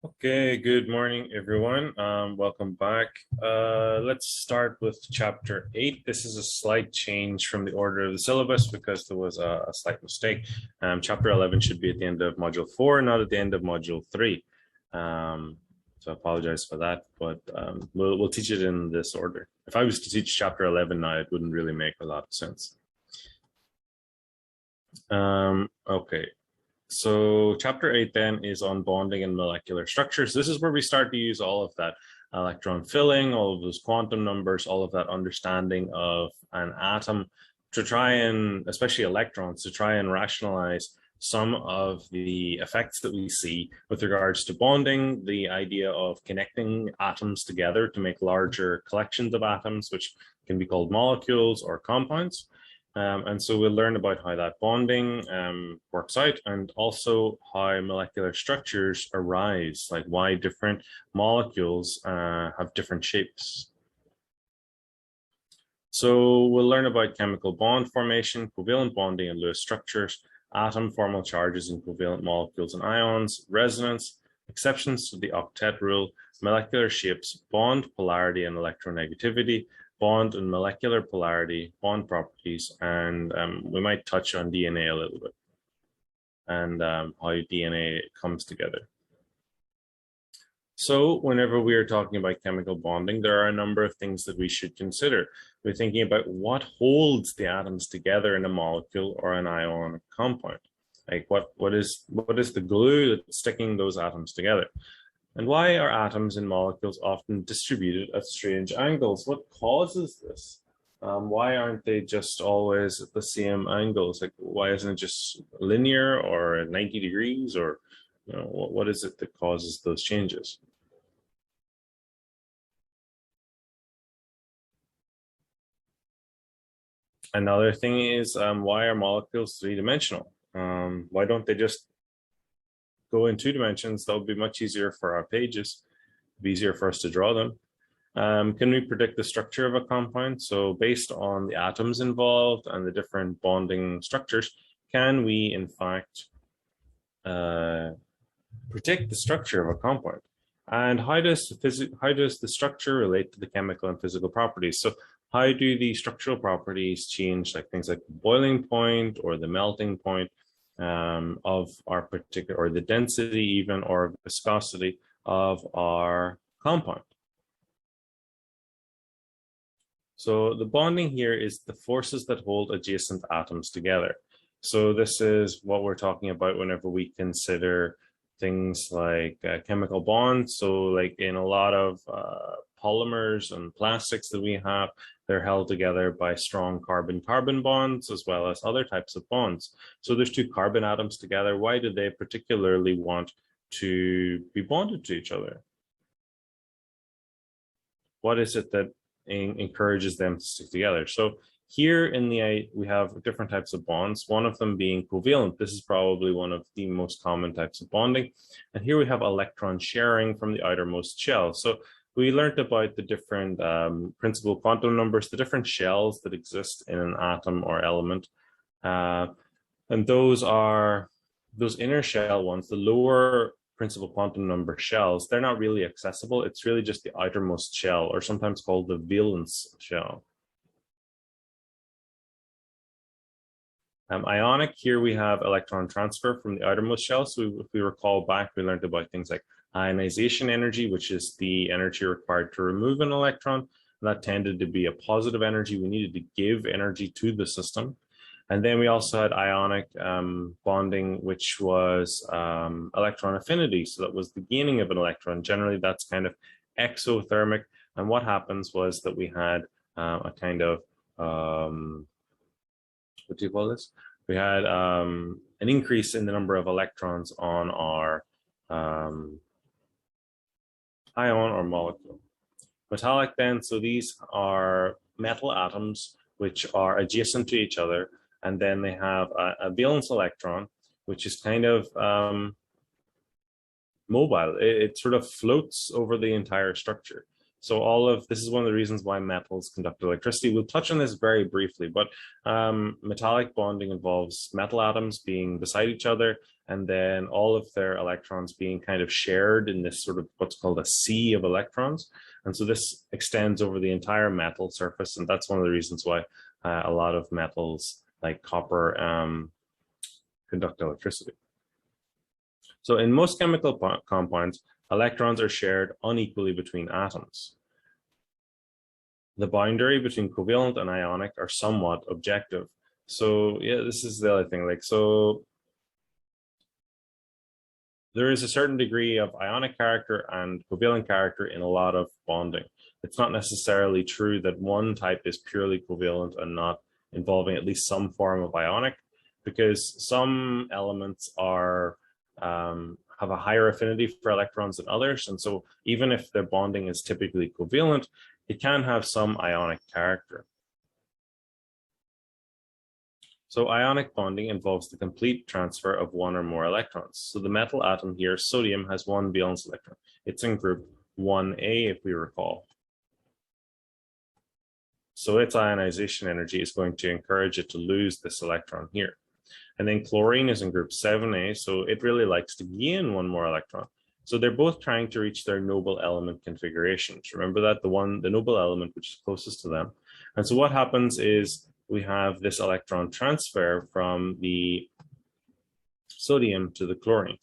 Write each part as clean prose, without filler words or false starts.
Okay, good morning, everyone. Welcome back. Let's start with chapter 8. This is a slight change from the order of the syllabus because there was a slight mistake. Chapter 11 should be at the end of module 4, not at the end of module 3. So I apologize for that, but we'll teach it in this order. If I was to teach chapter 11 now, it wouldn't really make a lot of sense. Okay. So chapter 8 then is on bonding and molecular structures. This is where we start to use all of that electron filling, all of those quantum numbers, all of that understanding of an atom to try and, especially electrons, to try and rationalize some of the effects that we see with regards to bonding, the idea of connecting atoms together to make larger collections of atoms, which can be called molecules or compounds. And so we'll learn about how that bonding works out, and also how molecular structures arise, like why different molecules have different shapes. So we'll learn about chemical bond formation, covalent bonding and Lewis structures, atom formal charges in covalent molecules and ions, resonance, exceptions to the octet rule, molecular shapes, bond polarity and electronegativity, bond and molecular polarity, bond properties, and we might touch on DNA a little bit and how DNA comes together. So whenever we are talking about chemical bonding, there are a number of things that we should consider. We're thinking about what holds the atoms together in a molecule or an ionic compound. Like what is the glue that's sticking those atoms together? And why are atoms in molecules often distributed at strange angles? What causes this? Why aren't they just always at the same angles? Like, why isn't it just linear or 90 degrees? Or, what is it that causes those changes? Another thing is, why are molecules three-dimensional? Why don't they just go in 2 dimensions? That would be much easier for our pages. It'd be easier for us to draw them. Can we predict the structure of a compound? So based on the atoms involved and the different bonding structures, can we in fact predict the structure of a compound? And how does the structure relate to the chemical and physical properties? So how do the structural properties change, like things like the boiling point or the melting point of our particular, or the density even, or viscosity of our compound? So the bonding here is the forces that hold adjacent atoms together. So this is what we're talking about whenever we consider things like chemical bonds. So like in a lot of polymers and plastics that we have, they're held together by strong carbon-carbon bonds as well as other types of bonds. So there's 2 carbon atoms together. Why do they particularly want to be bonded to each other? What is it that encourages them to stick together? So here in we have different types of bonds, one of them being covalent. This is probably one of the most common types of bonding. And here we have electron sharing from the outermost shell. So we learned about the different principal quantum numbers, the different shells that exist in an atom or element. And those are those inner shell ones, the lower principal quantum number shells. They're not really accessible. It's really just the outermost shell, or sometimes called the valence shell. Ionic, here we have electron transfer from the outermost shell. So if we recall back, we learned about things like ionization energy, which is the energy required to remove an electron. That tended to be a positive energy. We needed to give energy to the system. And then we also had ionic bonding, which was electron affinity. So that was the gaining of an electron. Generally, that's kind of exothermic. And what happens was that we had a kind of what do you call this? We had an increase in the number of electrons on our ion or molecule. Metallic then, so these are metal atoms which are adjacent to each other, and then they have a valence electron, which is kind of mobile. It sort of floats over the entire structure. So all of this is one of the reasons why metals conduct electricity. We'll touch on this very briefly, but metallic bonding involves metal atoms being beside each other, and then all of their electrons being kind of shared in this sort of what's called a sea of electrons. And so this extends over the entire metal surface, and that's one of the reasons why a lot of metals like copper conduct electricity. So in most chemical compounds, electrons are shared unequally between atoms. The boundary between covalent and ionic are somewhat objective. So yeah, this is the other thing. Like, so there is a certain degree of ionic character and covalent character in a lot of bonding. It's not necessarily true that one type is purely covalent and not involving at least some form of ionic, because some elements are have a higher affinity for electrons than others. And so even if their bonding is typically covalent, it can have some ionic character. So ionic bonding involves the complete transfer of one or more electrons. So the metal atom here, sodium, has one valence electron. It's in group 1A, if we recall. So its ionization energy is going to encourage it to lose this electron here. And then chlorine is in group 7A, so it really likes to gain one more electron. So they're both trying to reach their noble element configurations. Remember that, the noble element which is closest to them. And so what happens is we have this electron transfer from the sodium to the chlorine.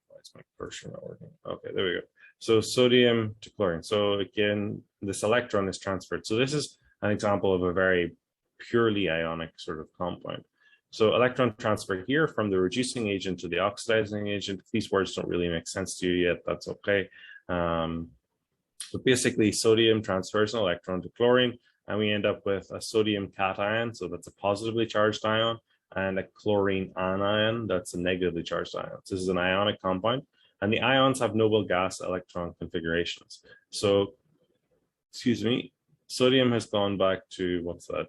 Why is my cursor not working? Okay, there we go. So sodium to chlorine. So again, this electron is transferred. So this is an example of a very purely ionic sort of compound. So electron transfer here from the reducing agent to the oxidizing agent. If these words don't really make sense to you yet, that's okay. But basically, sodium transfers an electron to chlorine, and we end up with a sodium cation, so that's a positively charged ion, and a chlorine anion, that's a negatively charged ion. So this is an ionic compound, and the ions have noble gas electron configurations. So, excuse me, sodium has gone back to, what's that,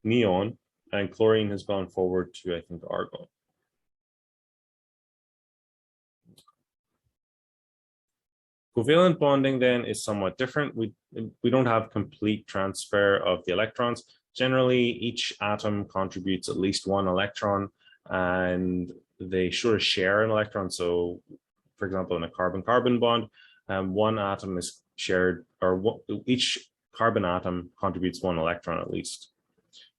neon, and chlorine has gone forward to, I think, argon. Covalent bonding then is somewhat different. We don't have complete transfer of the electrons. Generally, each atom contributes at least one electron, and they sort of share an electron. So, for example, in a carbon-carbon bond, one atom is shared, or each carbon atom contributes one electron at least.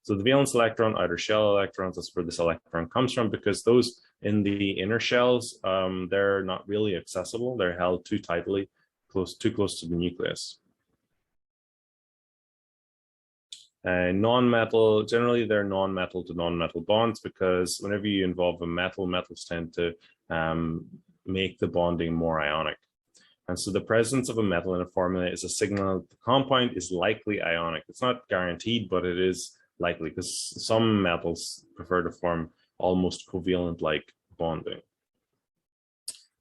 So the valence electron, outer shell electrons, that's where this electron comes from, because those in the inner shells, they're not really accessible. They're held too tightly, too close to the nucleus. Non-metal, generally they're non-metal to non-metal bonds, because whenever you involve a metal, metals tend to make the bonding more ionic. And so the presence of a metal in a formula is a signal that the compound is likely ionic. It's not guaranteed, but it is likely, because some metals prefer to form almost covalent-like bonding.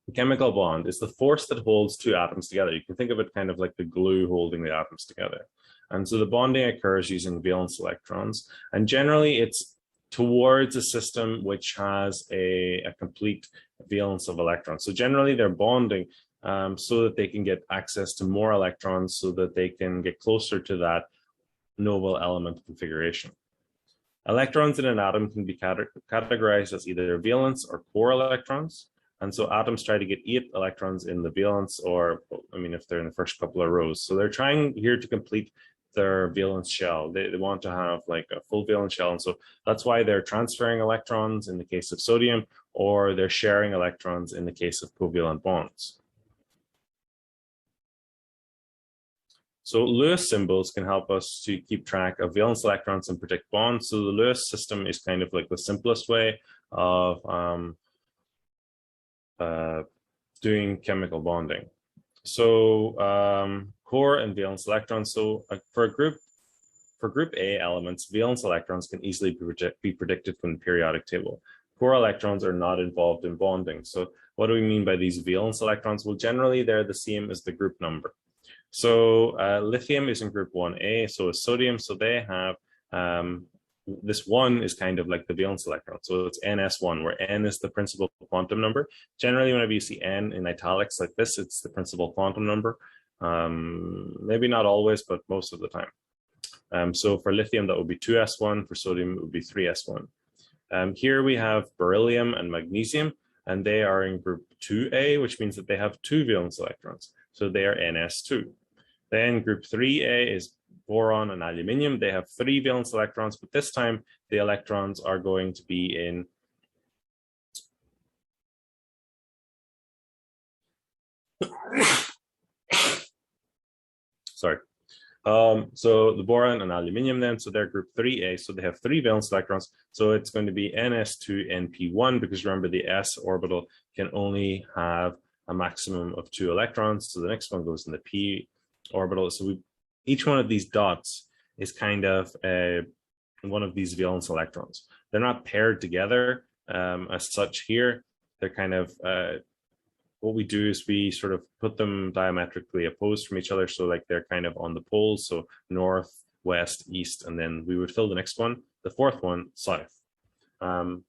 The chemical bond is the force that holds two atoms together. You can think of it kind of like the glue holding the atoms together. And so the bonding occurs using valence electrons, and generally it's towards a system which has a complete valence of electrons. So generally they're bonding so that they can get access to more electrons, so that they can get closer to that noble element configuration. Electrons in an atom can be categorized as either valence or core electrons. And so atoms try to get 8 electrons in the valence, or, I mean, if they're in the first couple of rows. So they're trying here to complete their valence shell. They want to have like a full valence shell. And so that's why they're transferring electrons in the case of sodium, or they're sharing electrons in the case of covalent bonds. So Lewis symbols can help us to keep track of valence electrons and predict bonds. So the Lewis system is kind of like the simplest way of doing chemical bonding. So core and valence electrons. So for group A elements, valence electrons can easily be predicted from the periodic table. Core electrons are not involved in bonding. So what do we mean by these valence electrons? Well, generally they're the same as the group number. So lithium is in group 1A, so is sodium. So they have this one is kind of like the valence electron. So it's ns1, where n is the principal quantum number. Generally, whenever you see n in italics like this, it's the principal quantum number. Maybe not always, but most of the time. So for lithium, that would be 2s1. For sodium, it would be 3s1. Here we have beryllium and magnesium, and they are in group 2a, which means that they have 2 valence electrons. So they are ns2. Then group 3a is boron and aluminium. They have 3 valence electrons, but this time the electrons are going to be in sorry. So the boron and aluminium then, so they're group 3a, so they have 3 valence electrons. So it's going to be ns2np1, because remember the s orbital can only have a maximum of 2 electrons. So the next one goes in the p orbital. So each one of these dots is kind of one of these valence electrons. They're not paired together as such here. They're kind of what we do is we sort of put them diametrically opposed from each other, so like they're kind of on the poles, so north, west, east, and then we would fill the next one, the fourth one, south. So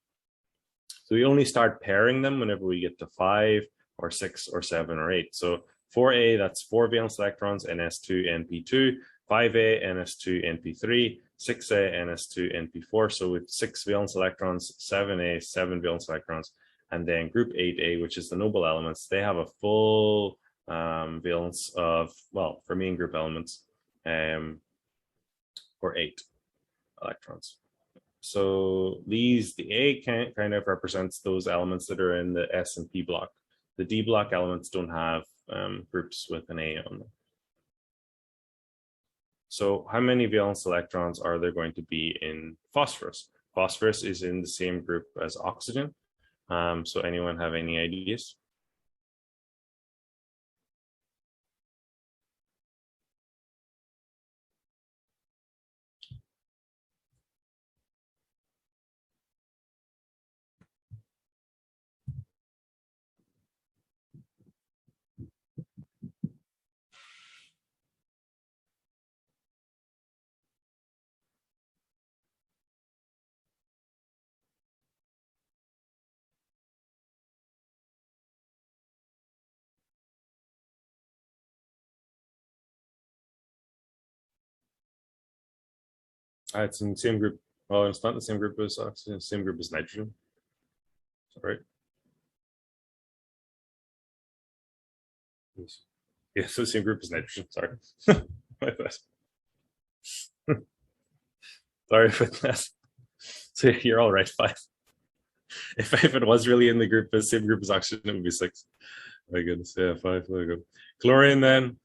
we only start pairing them whenever we get to 5 or 6 or 7 or 8. So 4a, that's 4 valence electrons, ns2, np2, 5a, ns2, np3, 6a, ns2, np4. So with 6 valence electrons, 7a, 7 valence electrons. And then group 8a, which is the noble elements, they have a full valence of, well, fermion group elements, or 8 electrons. So these, the A kind of represents those elements that are in the S and P block. The D block elements don't have groups with an A on them. So how many valence electrons are there going to be in phosphorus? Phosphorus is in the same group as oxygen. So anyone have any ideas? It's in the same group. Well, it's not the same group as oxygen, it's the same group as nitrogen. Right? Yeah, so the same group as nitrogen. Sorry. Sorry for that. So you're all right, 5. If it was really in the group, the same group as oxygen, it would be 6. My goodness, yeah, 5. There we go. Chlorine then.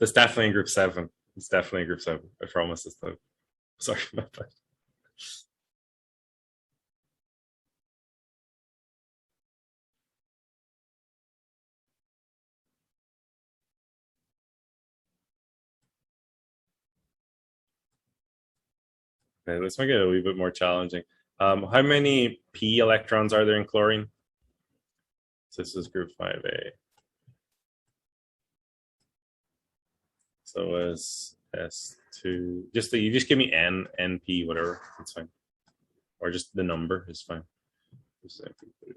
It's definitely in group 7. It's definitely in group 7. I promise this time. Sorry about that. Okay, let's make it a little bit more challenging. How many p electrons are there in chlorine? So this is group 5a. So as S2, you just give me n, np, whatever, it's fine. Or just the number is fine. This is np3.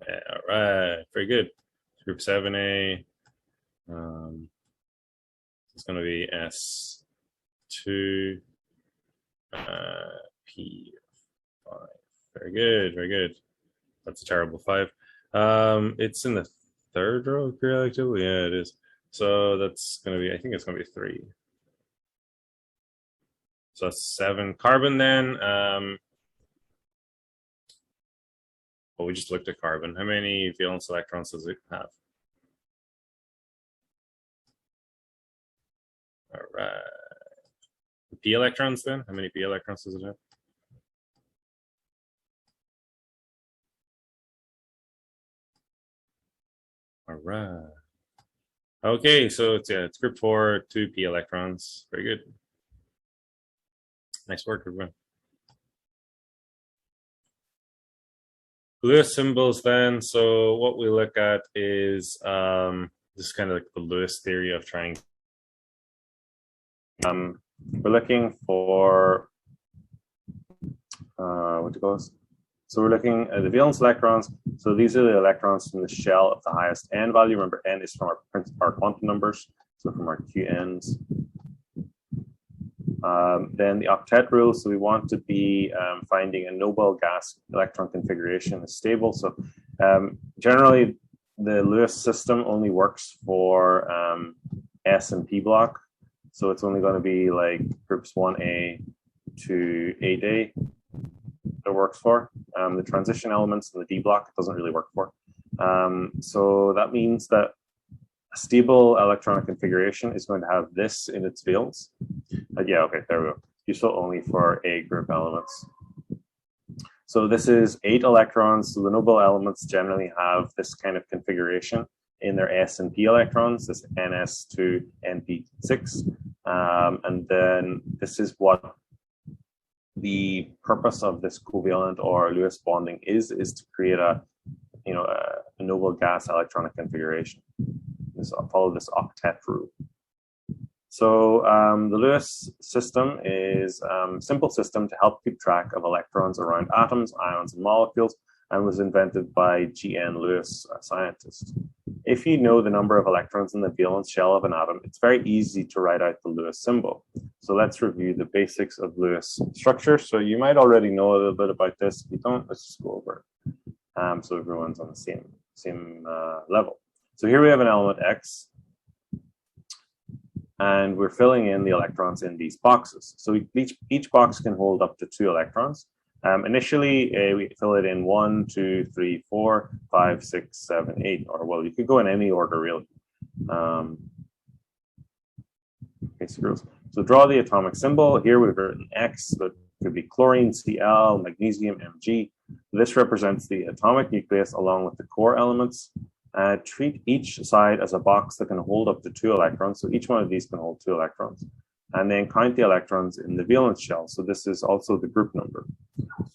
Yeah, all right, very good. Group 7a. It's going to be S2 P5. Very good, very good. That's a terrible 5. It's in the third row of periodic table. Yeah, it is. So that's going to be, I think it's going to be 3. So that's 7. Carbon then. Well, we just looked at carbon. How many valence electrons does it have? All right. The p electrons then? How many p electrons does it have? All right. Okay, so it's group 4, 2 p electrons. Very good. Nice work, everyone. Lewis symbols then. So what we look at is this is kind of like the Lewis theory of trying we're looking for what do you call this? So we're looking at the valence electrons. So these are the electrons from the shell of the highest n value. Remember, n is from our quantum numbers, so from our qn's. Then the octet rule. So we want to be finding a noble gas electron configuration is stable. So generally, the Lewis system only works for S and P block. So it's only going to be like groups 1A to 8A it works for. The transition elements in the D block it doesn't really work for. So that means that a stable electronic configuration is going to have this in its valence. Yeah, okay, there we go. Useful only for A group elements. So this is 8 electrons. So the noble elements generally have this kind of configuration in their S and P electrons, this NS2, NP6. And then this is what the purpose of this covalent or Lewis bonding is to create a noble gas electronic configuration. Follow this octet rule. So the Lewis system is a simple system to help keep track of electrons around atoms, ions, and molecules, and was invented by G.N. Lewis, a scientist. If you know the number of electrons in the valence shell of an atom, it's very easy to write out the Lewis symbol. So let's review the basics of Lewis structure. So you might already know a little bit about this. If you don't, let's just go over it. So everyone's on the same level. So here we have an element X, and we're filling in the electrons in these boxes. So each box can hold up to 2 electrons. Initially, we fill it in 1, 2, 3, 4, 5, 6, 7, 8, or well, you could go in any order really. Basic rules. So draw the atomic symbol. Here we've written X, but it could be chlorine, Cl, magnesium, Mg. This represents the atomic nucleus along with the core elements. Treat each side as a box that can hold up to 2 electrons. So each one of these can hold 2 electrons. And then count the electrons in the valence shell. So this is also the group number.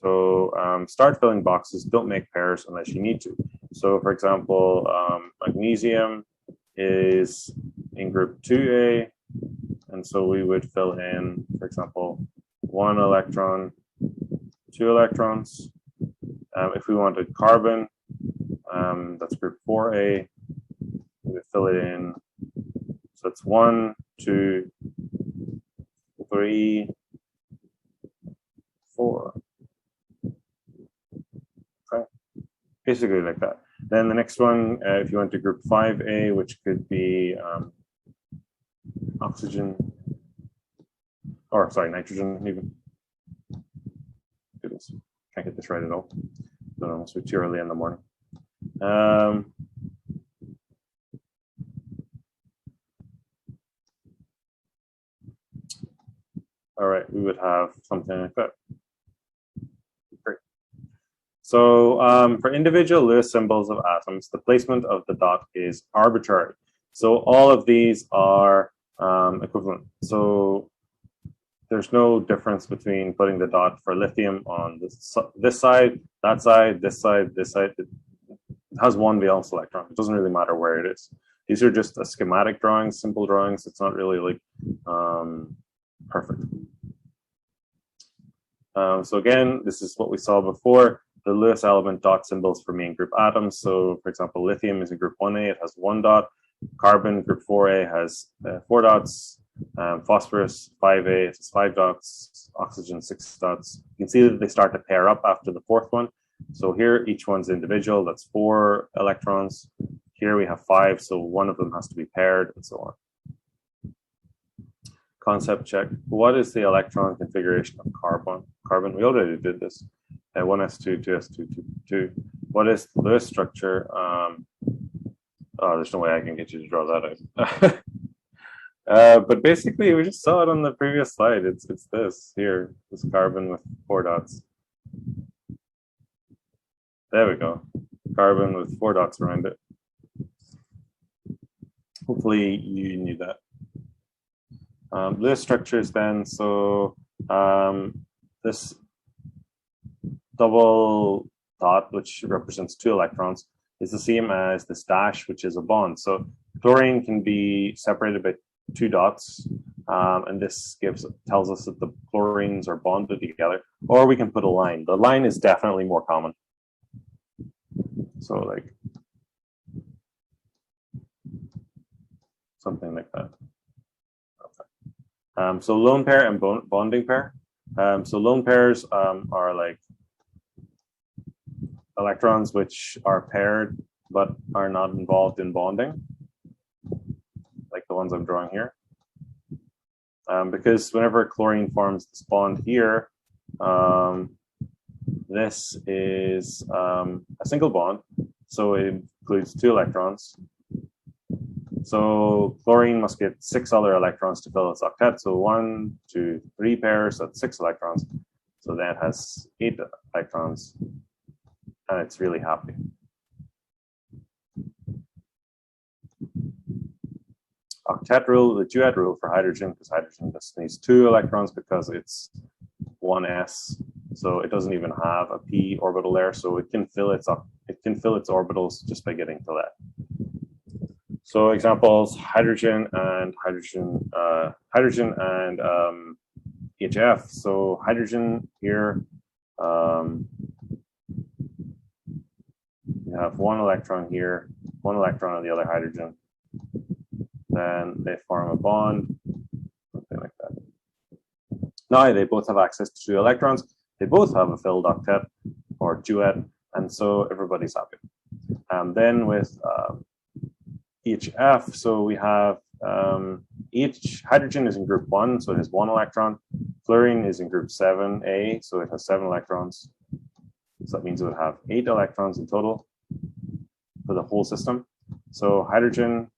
So start filling boxes. Don't make pairs unless you need to. So for example, magnesium is in group 2A. And so we would fill in, for example, 1 electron, 2 electrons. If we wanted carbon, that's group 4A. We would fill it in. So it's 1, 2, 3, 4. Okay, basically like that. Then the next one, if you went to group 5A, which could be oxygen, or sorry, nitrogen even. Goodness, can't get this right at all. Don't know, must be too early in the morning. All right, we would have something like that. Great. So for individual Lewis symbols of atoms, the placement of the dot is arbitrary. So all of these are equivalent. So there's no difference between putting the dot for lithium on this side, that side, this side, this side. It has 1 valence electron. It doesn't really matter where it is. These are just a schematic drawings, simple drawings. It's not really like perfect. So again, this is what we saw before. The Lewis element dot symbols for main group atoms. So for example, lithium is in group 1A, it has 1 dot. Carbon, group 4A, has 4 dots. Phosphorus, 5A, it has 5 dots. Oxygen, 6 dots. You can see that they start to pair up after the 4th one. So here, each one's individual, that's 4 electrons. Here we have 5, so one of them has to be paired, and so on. Concept check. What is the electron configuration of carbon? We already did this. 1s2, 2s2, 2, 2. What is the Lewis structure? Oh, there's no way I can get you to draw that out. But basically, we just saw it on the previous slide. It's this here, this carbon with 4 dots. There we go. Carbon with 4 dots around it. Hopefully, you knew that. Lewis structures then. So this double dot, which represents 2 electrons, is the same as this dash, which is a bond. So chlorine can be separated by 2 dots. and this tells us that the chlorines are bonded together, or we can put a line. The line is definitely more common. So like something like that. Okay. So lone pair and bonding pair. So lone pairs are like electrons which are paired but are not involved in bonding, like the ones I'm drawing here. Because whenever chlorine forms this bond here, this is a single bond, so it includes 2 electrons. So chlorine must get 6 other electrons to fill its octet. So 1, 2, 3 pairs, that's 6 electrons. So that has 8 electrons, and it's really happy. Octet rule, the duet rule for hydrogen, because hydrogen just needs 2 electrons because it's 1s, so it doesn't even have a p orbital there, so it can fill its orbitals just by getting to that. So examples: hydrogen and HF. So hydrogen here, you have 1 electron here, 1 electron on the other hydrogen. Then they form a bond, something like that. Now they both have access to 2 electrons. They both have a filled octet or duet, and so everybody's happy. Then with HF, so we have each hydrogen is in group 1, so it has 1 electron. Fluorine is in group 7A, so it has 7 electrons. So that means it would have 8 electrons in total for the whole system. So hydrogen,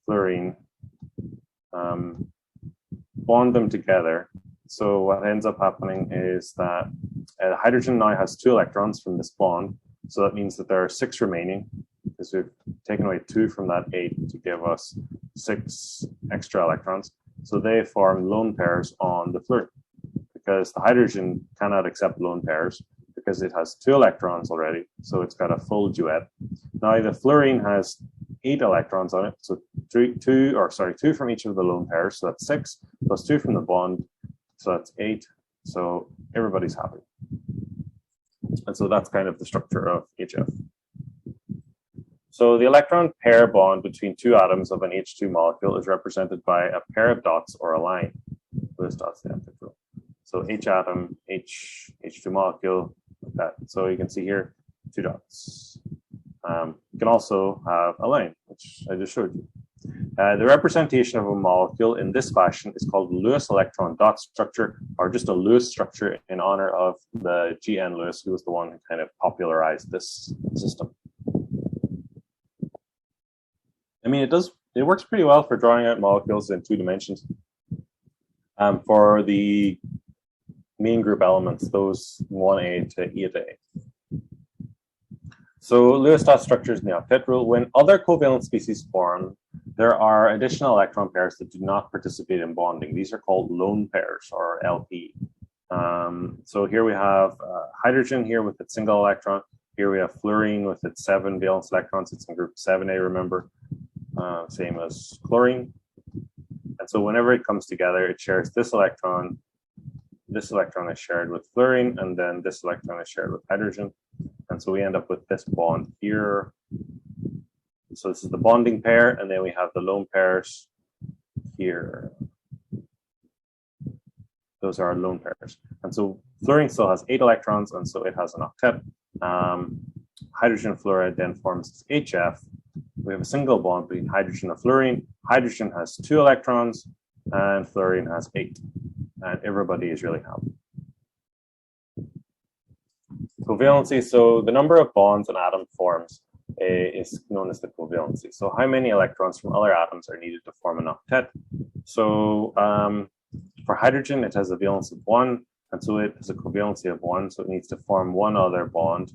fluorine, bond them together. So what ends up happening is that hydrogen now has 2 electrons from this bond. So that means that there are 6 remaining, because we've taken away 2 from that 8 to give us 6 extra electrons. So they form lone pairs on the fluorine, because the hydrogen cannot accept lone pairs because it has 2 electrons already. So it's got a full duet. Now the fluorine has 8 electrons on it, so 2 from each of the lone pairs, so that's 6, plus 2 from the bond, so that's 8. So everybody's happy. And so that's kind of the structure of HF. So the electron pair bond between 2 atoms of an H2 molecule is represented by a pair of dots or a line. Those dots, the Octet rule. So H atom, H2 molecule, like that. So you can see here 2 dots. You can also have a line, which I just showed you. The representation of a molecule in this fashion is called Lewis electron dot structure, or just a Lewis structure in honor of the G.N. Lewis, who was the one who kind of popularized this system. I mean, it works pretty well for drawing out molecules in 2 dimensions. For the main group elements, those 1A to E to A. So Lewis dot structures in the octet rule. When other covalent species form, there are additional electron pairs that do not participate in bonding. These are called lone pairs, or LP. So here we have hydrogen here with its single electron. Here we have fluorine with its 7 valence electrons. It's in group 7A, remember. Same as chlorine. And so whenever it comes together, it shares this electron. This electron is shared with fluorine, and then this electron is shared with hydrogen. And so we end up with this bond here. So this is the bonding pair, and then we have the lone pairs here. Those are our lone pairs. And so fluorine still has 8 electrons, and so it has an octet. Hydrogen fluoride then forms HF. We have a single bond between hydrogen and fluorine. Hydrogen has 2 electrons, and fluorine has 8. And everybody is really happy. Covalency, so the number of bonds an atom forms is known as the covalency. So how many electrons from other atoms are needed to form an octet? So for hydrogen, it has a valence of 1, and so it has a covalency of 1, so it needs to form 1 other bond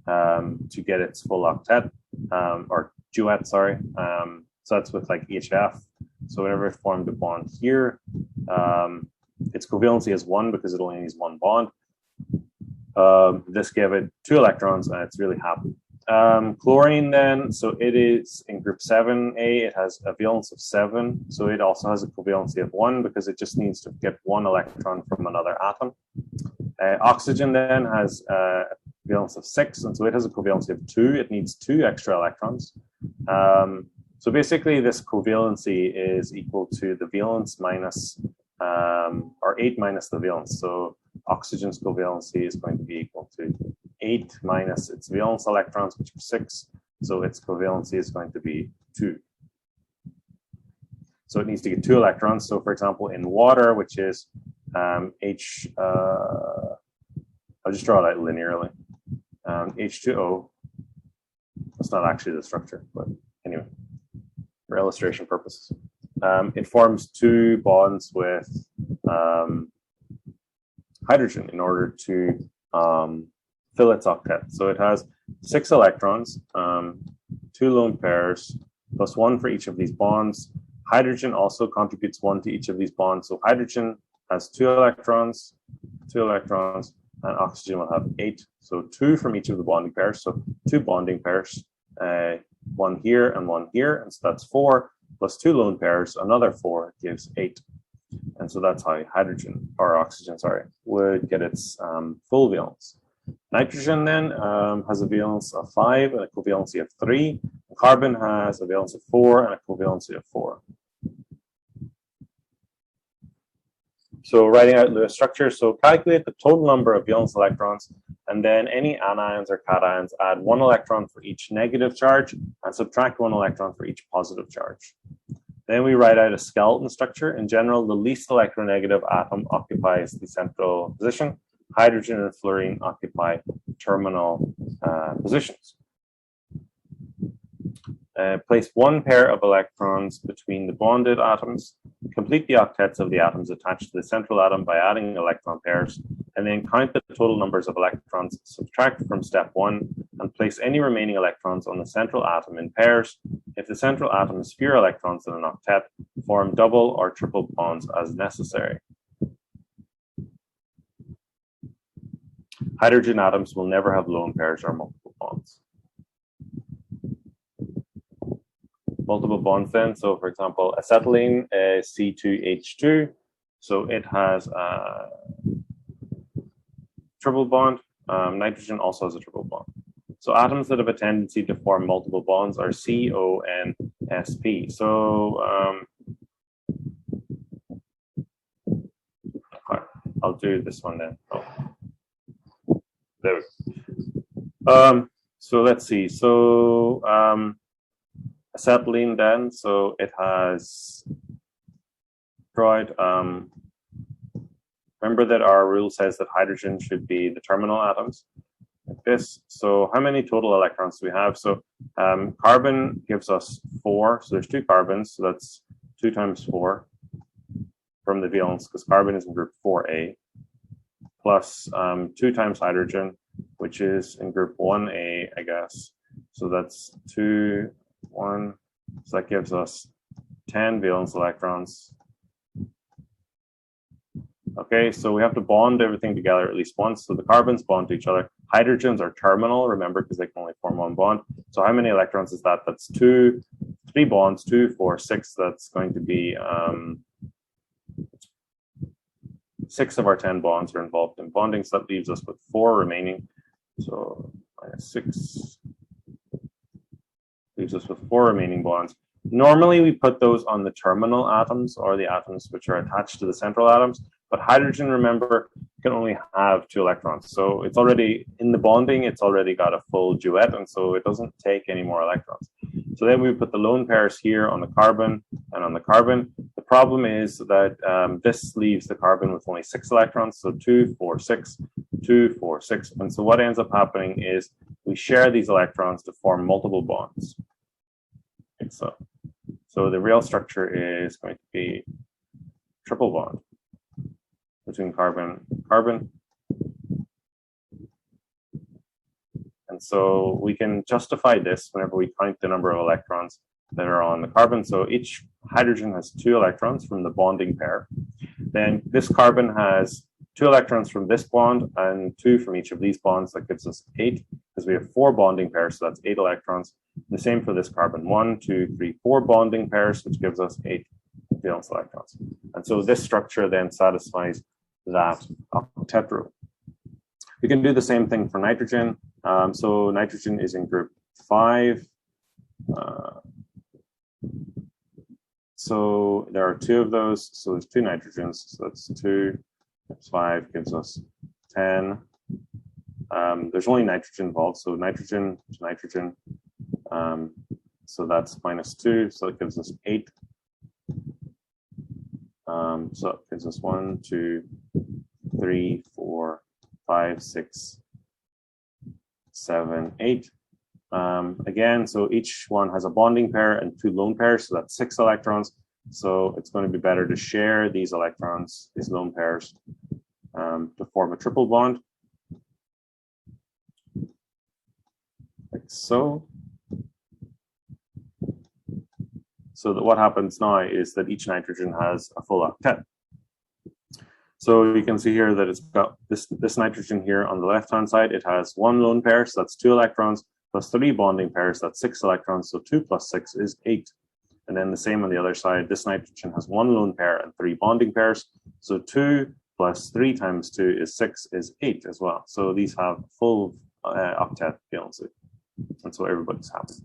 to get its full octet, or duet, sorry. So that's with like HF. So whenever it formed a bond here, its covalency is 1 because it only needs 1 bond. This gave it 2 electrons, and it's really happy. Chlorine then, so it is in group 7A, it has a valence of 7, so it also has a covalency of 1 because it just needs to get 1 electron from another atom. Oxygen then has a valence of 6, and so it has a covalency of 2. It needs 2 extra electrons. So basically this covalency is equal to the valence minus, or 8 minus the valence. So oxygen's covalency is going to be equal to 8 minus its valence electrons, which are 6. So its covalency is going to be 2. So it needs to get 2 electrons. So for example, in water, which is I'll just draw it out linearly. H₂O, that's not actually the structure, but anyway, for illustration purposes. It forms 2 bonds with hydrogen in order to fill its octet. So it has 6 electrons, 2 lone pairs, plus 1 for each of these bonds. Hydrogen also contributes 1 to each of these bonds. So hydrogen has 2 electrons, and oxygen will have 8. So 2 from each of the bonding pairs. So 2 bonding pairs, 1 here and 1 here, and so that's 4, plus 2 lone pairs, another 4 gives 8. And so that's how hydrogen, or oxygen, sorry, would get its full valence. Nitrogen then has a valence of 5 and a covalency of 3. Carbon has a valence of 4 and a covalency of 4. So writing out the structure, so calculate the total number of valence electrons, and then any anions or cations add 1 electron for each negative charge and subtract 1 electron for each positive charge. Then we write out a skeleton structure. In general, the least electronegative atom occupies the central position. Hydrogen and fluorine occupy terminal positions. Place 1 pair of electrons between the bonded atoms. Complete the octets of the atoms attached to the central atom by adding electron pairs, and then count the total numbers of electrons, subtract from step 1, and place any remaining electrons on the central atom in pairs. If the central atom has fewer electrons than an octet, form double or triple bonds as necessary. Hydrogen atoms will never have lone pairs or multiple bonds. Multiple bonds then, so for example, acetylene is C2H2, so it has a triple bond. Nitrogen also has a triple bond. So atoms that have a tendency to form multiple bonds are C, O, and sp. So I'll do this one then. Oh. There we go. So let's see. So acetylene then, so it has tried. Remember that our rule says that hydrogen should be the terminal atoms, like this. So how many total electrons do we have? So carbon gives us 4, so there's 2 carbons, so that's 2 times 4 from the valence, because carbon is in group 4A, plus 2 times hydrogen, which is in group 1A, I guess. So that's 2, 1, so that gives us 10 valence electrons. Okay, so we have to bond everything together at least once. So the carbons bond to each other. Hydrogens are terminal, remember, because they can only form 1 bond. So how many electrons is that? That's 3 bonds, 2, 4, 6. That's going to be 6 of our 10 bonds are involved in bonding. So that leaves us with 4 remaining. So minus 6 leaves us with 4 remaining bonds. Normally, we put those on the terminal atoms or the atoms which are attached to the central atoms. But hydrogen, remember, can only have 2 electrons. So it's already in the bonding, it's already got a full duet, and so it doesn't take any more electrons. So then we put the lone pairs here on the carbon and on the carbon. The problem is that this leaves the carbon with only 6 electrons. So 2, 4, 6, 2, 4, 6. And so what ends up happening is we share these electrons to form multiple bonds. Okay, so the real structure is going to be triple bond between carbon and carbon. And so we can justify this whenever we count the number of electrons that are on the carbon. So each hydrogen has 2 electrons from the bonding pair. Then this carbon has 2 electrons from this bond and 2 from each of these bonds. That gives us 8. because we have 4 bonding pairs, so that's 8 electrons. The same for this carbon, 1, 2, 3, 4 bonding pairs, which gives us 8 valence electrons. And so this structure then satisfies that octet rule. We can do the same thing for nitrogen. So nitrogen is in group 5. So there are 2 of those. So there's 2 nitrogens. So that's 2 times 5 gives us 10. There's only nitrogen involved. So nitrogen to nitrogen. So that's minus 2. So it gives us 8. So it gives us 1, 2, 3, 4, 5, 6, 7, 8. Again, so each one has a bonding pair and 2 lone pairs, so that's 6 electrons. So it's going to be better to share these electrons, these lone pairs, to form a triple bond, like so. So that what happens now is that each nitrogen has a full octet. So you can see here that it's got this nitrogen here on the left-hand side. It has 1 lone pair, so that's 2 electrons, plus 3 bonding pairs, that's 6 electrons. So 2 plus 6 is 8. And then the same on the other side. This nitrogen has 1 lone pair and 3 bonding pairs. So 2 plus 3 times 2 is 6 is 8 as well. So these have full octet valency. And so everybody's happy.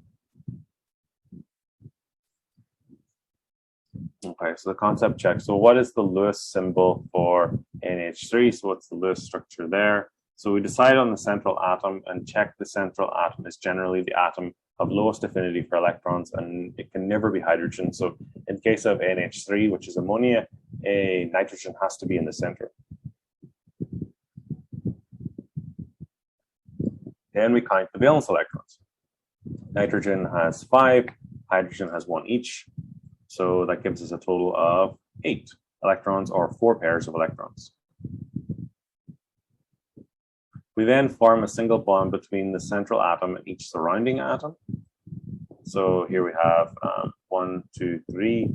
Okay, so the concept check. So what is the Lewis symbol for NH3? So what's the Lewis structure there? So we decide on the central atom and check the central atom is generally the atom of lowest affinity for electrons, and it can never be hydrogen. So in case of NH3, which is ammonia, a nitrogen has to be in the center. Then we count the valence electrons. Nitrogen has 5, hydrogen has 1 each. So that gives us a total of 8 electrons, or 4 pairs of electrons. We then form a single bond between the central atom and each surrounding atom. So here we have 1, 2, 3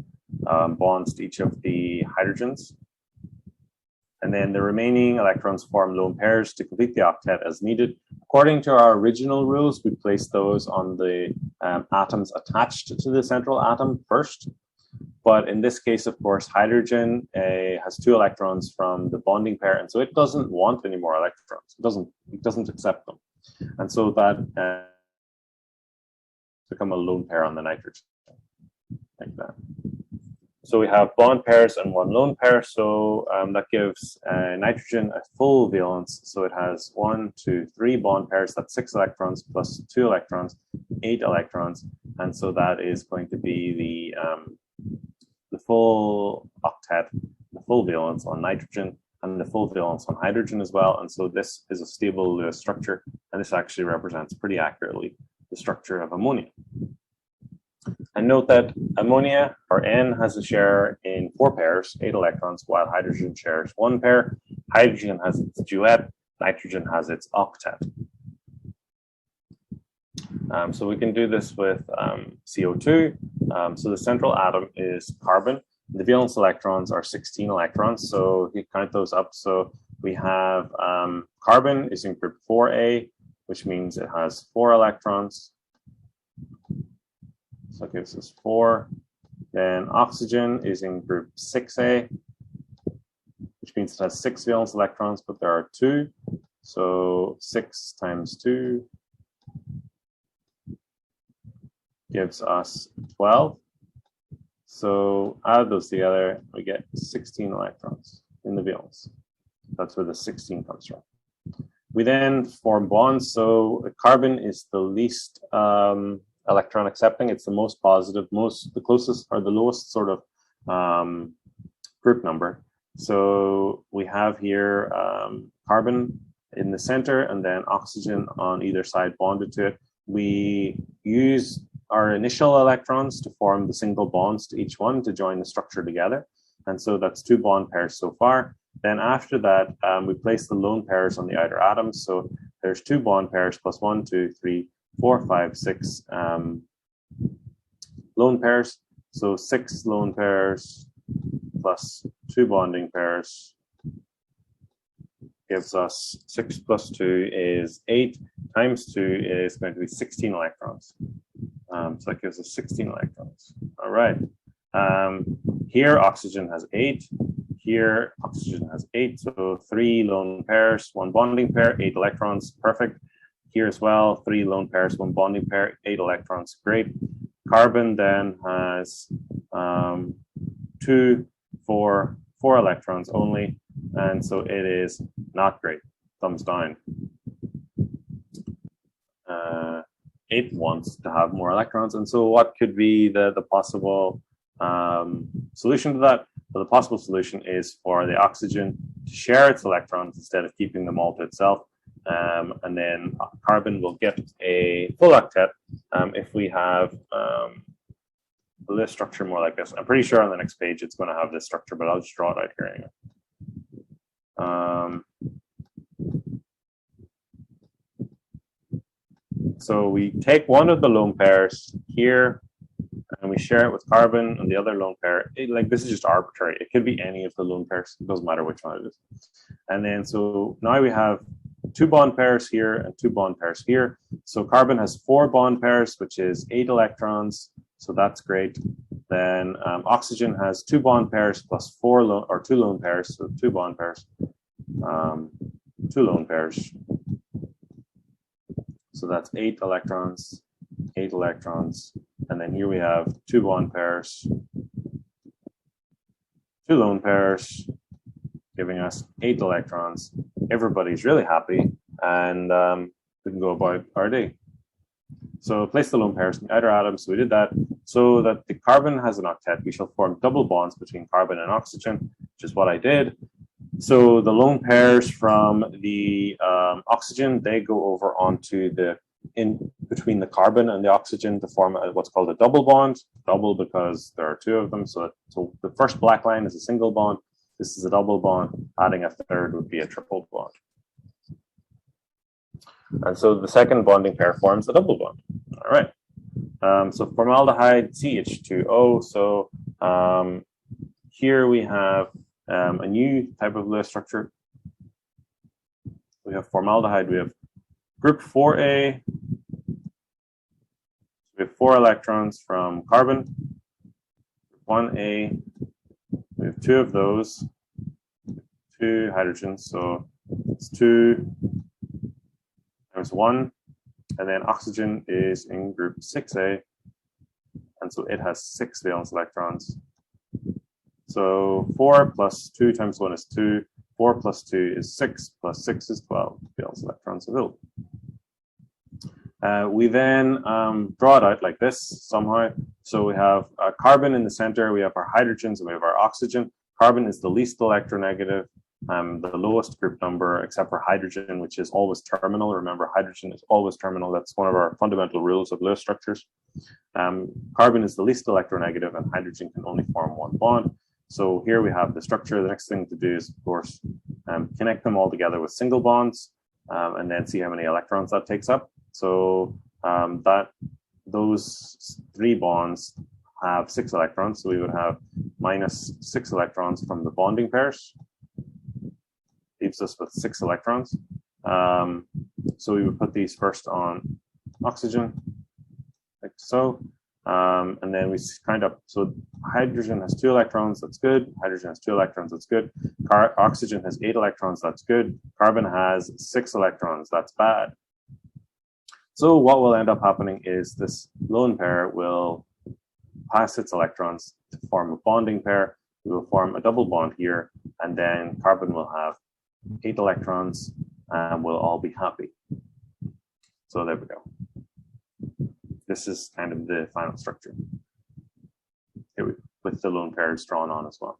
bonds to each of the hydrogens. And then the remaining electrons form lone pairs to complete the octet as needed. According to our original rules, we place those on the atoms attached to the central atom first. But in this case, of course, hydrogen has 2 electrons from the bonding pair, and so it doesn't want any more electrons. It doesn't accept them, and so that become a lone pair on the nitrogen, like that. So we have bond pairs and 1 lone pair. So that gives nitrogen a full valence. So it has 1, 2, 3 bond pairs. That's 6 electrons plus 2 electrons, 8 electrons, and so that is going to be the full octet, the full valence on nitrogen, and the full valence on hydrogen as well. And so this is a stable Lewis structure, and this actually represents pretty accurately the structure of ammonia. And note that ammonia, or N, has a share in 4 pairs, 8 electrons, while hydrogen shares 1 pair. Hydrogen has its duet, nitrogen has its octet. So we can do this with CH₂. So the central atom is carbon. The valence electrons are 16 electrons. So you count those up. So we have carbon is in group 4A, which means it has 4 electrons. So it gives us 4. Then oxygen is in group 6A, which means it has 6 valence electrons, but there are 2. So 6 times 2 gives us 12. So add those together, we get 16 electrons in the valence. That's where the 16 comes from. We then form bonds. So carbon is the least electron accepting. It's the most positive, the closest or the lowest sort of group number. So we have here carbon in the center and then oxygen on either side bonded to it. We use our initial electrons to form the single bonds to each one to join the structure together. And so that's 2 bond pairs so far. Then after that, we place the lone pairs on the outer atoms. So there's 2 bond pairs plus 1, 2, 3, 4, 5, 6 lone pairs. So 6 lone pairs plus 2 bonding pairs gives us 6 plus 2 is 8. times 2 is going to be 16 electrons. So that gives us 16 electrons. All right. Here, oxygen has 8. Here, oxygen has 8. So 3 lone pairs, 1 bonding pair, 8 electrons. Perfect. Here as well, 3 lone pairs, 1 bonding pair, 8 electrons. Great. Carbon then has 2, 4 electrons only. And so it is not great. Thumbs down. It wants to have more electrons. And so what could be the possible solution to that? Well, the possible solution is for the oxygen to share its electrons instead of keeping them all to itself. And then carbon will get a full octet if we have this structure more like this. I'm pretty sure on the next page it's going to have this structure, but I'll just draw it out here anyway. So we take one of the lone pairs here and we share it with carbon and the other lone pair. Like this is just arbitrary. It could be any of the lone pairs. It doesn't matter which one it is. And then so now we have 2 bond pairs here and 2 bond pairs here. So carbon has 4 bond pairs, which is 8 electrons. So that's great. Then oxygen has 2 bond pairs plus 2 lone pairs. So 2 bond pairs, 2 lone pairs. So that's 8 electrons, 8 electrons. And then here we have 2 bond pairs, 2 lone pairs, giving us 8 electrons. Everybody's really happy, and we can go about our day. So place the lone pairs in the outer atoms. So we did that. So that the carbon has an octet, we shall form double bonds between carbon and oxygen, which is what I did. So the lone pairs from the oxygen, they go over onto the in between the carbon and the oxygen to form what's called a double bond. Double because there are 2 of them. So the first black line is a single bond. This is a double bond. Adding a third would be a triple bond. And so the second bonding pair forms a double bond. All right. So formaldehyde, CH₂O. So here we have a new type of Lewis structure. We have formaldehyde. We have group 4A. We have 4 electrons from carbon. 1A. We have 2 of those. 2 hydrogens. So it's 2 times 1. And then oxygen is in group 6A. And so it has 6 valence electrons. So 4 plus 2 times 1 is 2. 4 plus 2 is 6, plus 6 is 12 valence electrons available. We then draw it out like this somehow. So we have carbon in the center, we have our hydrogens, and we have our oxygen. Carbon is the least electronegative, the lowest group number, except for hydrogen, which is always terminal. Remember, hydrogen is always terminal. That's one of our fundamental rules of Lewis structures. Carbon is the least electronegative, and hydrogen can only form 1 bond. So here we have the structure. The next thing to do is, of course, connect them all together with single bonds, and then see how many electrons that takes up. So those 3 bonds have 6 electrons. So we would have minus 6 electrons from the bonding pairs. Leaves us with 6 electrons. So we would put these first on oxygen, like so. And then we kind of, so hydrogen has 2 electrons, that's good. Hydrogen has 2 electrons, that's good. Oxygen has 8 electrons, that's good. Carbon has 6 electrons, that's bad. So what will end up happening is this lone pair will pass its electrons to form a bonding pair. We will form a double bond here, and then carbon will have 8 electrons, and we'll all be happy. So there we go. This is kind of the final structure with the lone pairs drawn on as well.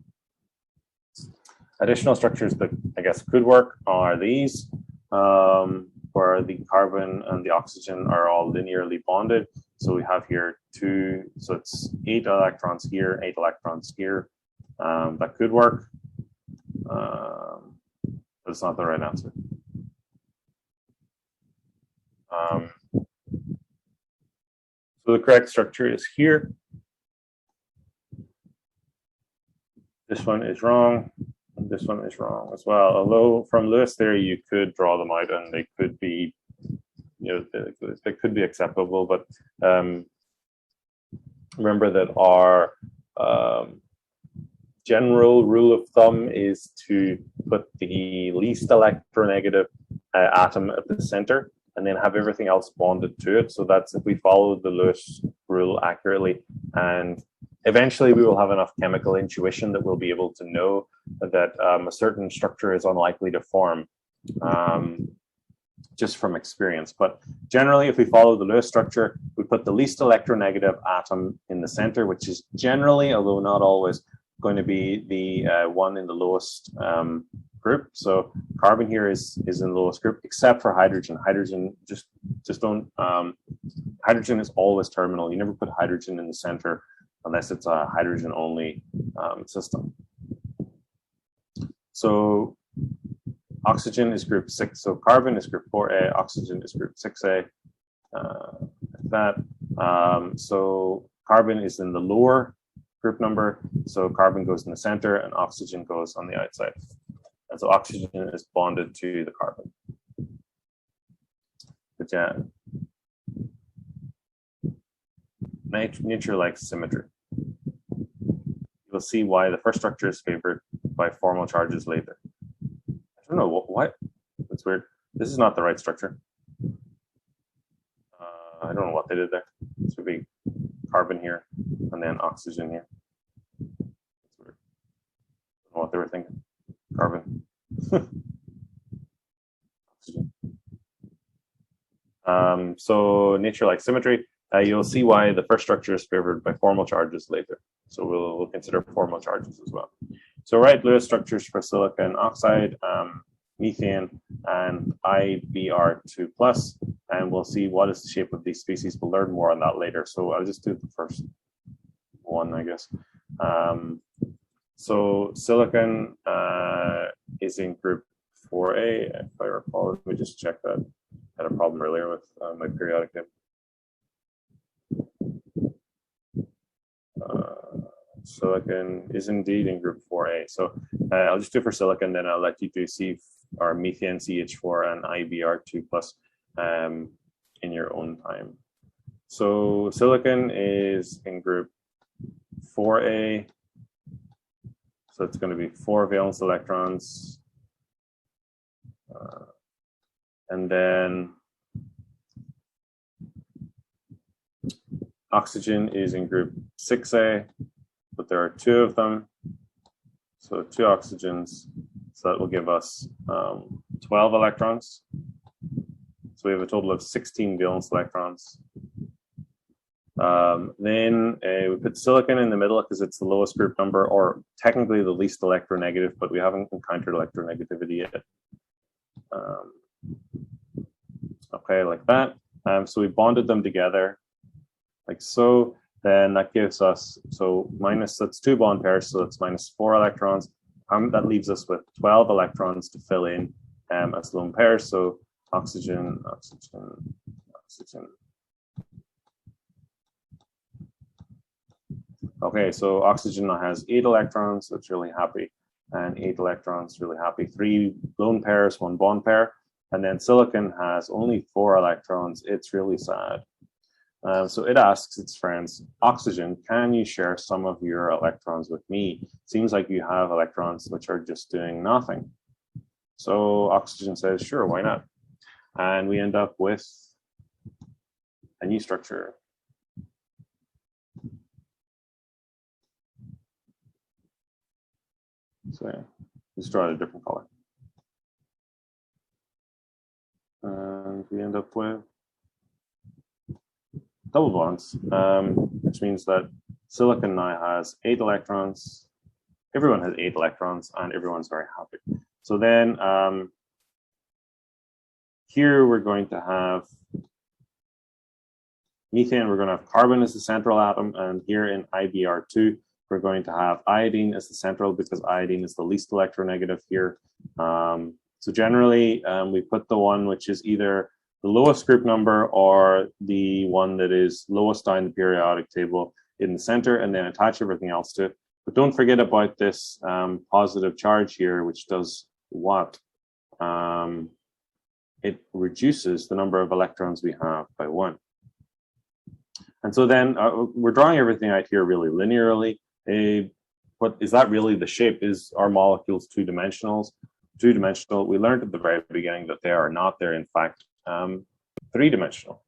Additional structures that I guess could work are these, where the carbon and the oxygen are all linearly bonded. So we have here 2, so it's 8 electrons here, 8 electrons here. That could work, but it's not the right answer. So the correct structure is here. This one is wrong, and this one is wrong as well. Although from Lewis theory, you could draw them out and they could be, that could be acceptable, but remember that our general rule of thumb is to put the least electronegative atom at the center and then have everything else bonded to it. So that's if we follow the Lewis rule accurately, and eventually we will have enough chemical intuition that we'll be able to know that a certain structure is unlikely to form just from experience. But generally, if we follow the Lewis structure, we put the least electronegative atom in the center, which is generally, although not always, going to be the one in the lowest group. So carbon here is in the lowest group, except for hydrogen. Hydrogen just don't. Hydrogen is always terminal. You never put hydrogen in the center unless it's a hydrogen only system. So oxygen is group 6. So carbon is group 4A. Oxygen is group 6A. Like that. So carbon is in the lower group number. So carbon goes in the center and oxygen goes on the outside. And so oxygen is bonded to the carbon. But yeah, nature likes symmetry. You'll see why the first structure is favored by formal charges later. I don't know what. That's weird. This is not the right structure. I don't know what they did there. This would be carbon here and then oxygen here. That's weird. I don't know what they were thinking. Carbon. Oxygen. So nature likes symmetry. You'll see why the first structure is favored by formal charges later. So we'll consider formal charges as well. So write Lewis structures for silicon oxide, methane, and IBr2+, and we'll see what is the shape of these species. We'll learn more on that later. So I'll just do the first one, I guess. So silicon is in group 4A, if I recall. Let me just check that. I had a problem earlier with my periodic table. Silicon is indeed in group 4A. So I'll just do for silicon, then I'll let you do or methane, CH₄, and IBr2+ in your own time. So silicon is in group 4A. So it's going to be 4 valence electrons. And then oxygen is in group 6A, but there are 2 of them. So 2 oxygens. So that will give us 12 electrons. So we have a total of 16 valence electrons. Then we put silicon in the middle because it's the lowest group number, or technically the least electronegative, but we haven't encountered electronegativity yet. Okay, like that. So we bonded them together, like so. Then that gives us, so that's 2 bond pairs, so that's minus 4 electrons. That leaves us with 12 electrons to fill in as lone pairs. So oxygen, oxygen, oxygen. Okay, so oxygen now has 8 electrons, so it's really happy, and 8 electrons, really happy. 3 lone pairs, 1 bond pair, and then silicon has only 4 electrons. It's really sad. So it asks its friends, oxygen, can you share some of your electrons with me? Seems like you have electrons which are just doing nothing. So oxygen says, sure, why not? And we end up with a new structure. So yeah, let's draw it a different color. And we end up with double bonds, which means that silicon now has 8 electrons. Everyone has 8 electrons, and everyone's very happy. So then here we're going to have methane. We're going to have carbon as the central atom, and here in IBr2, we're going to have iodine as the central because iodine is the least electronegative here. So generally, we put the one which is either the lowest group number or the one that is lowest down the periodic table in the center, and then attach everything else to it. But don't forget about this positive charge here, which does what? it reduces the number of electrons we have by 1. And so then we're drawing everything out here really linearly. But is that really the shape? Is our molecules two-dimensional? We learned at the very beginning that they are not. They're in fact three-dimensional.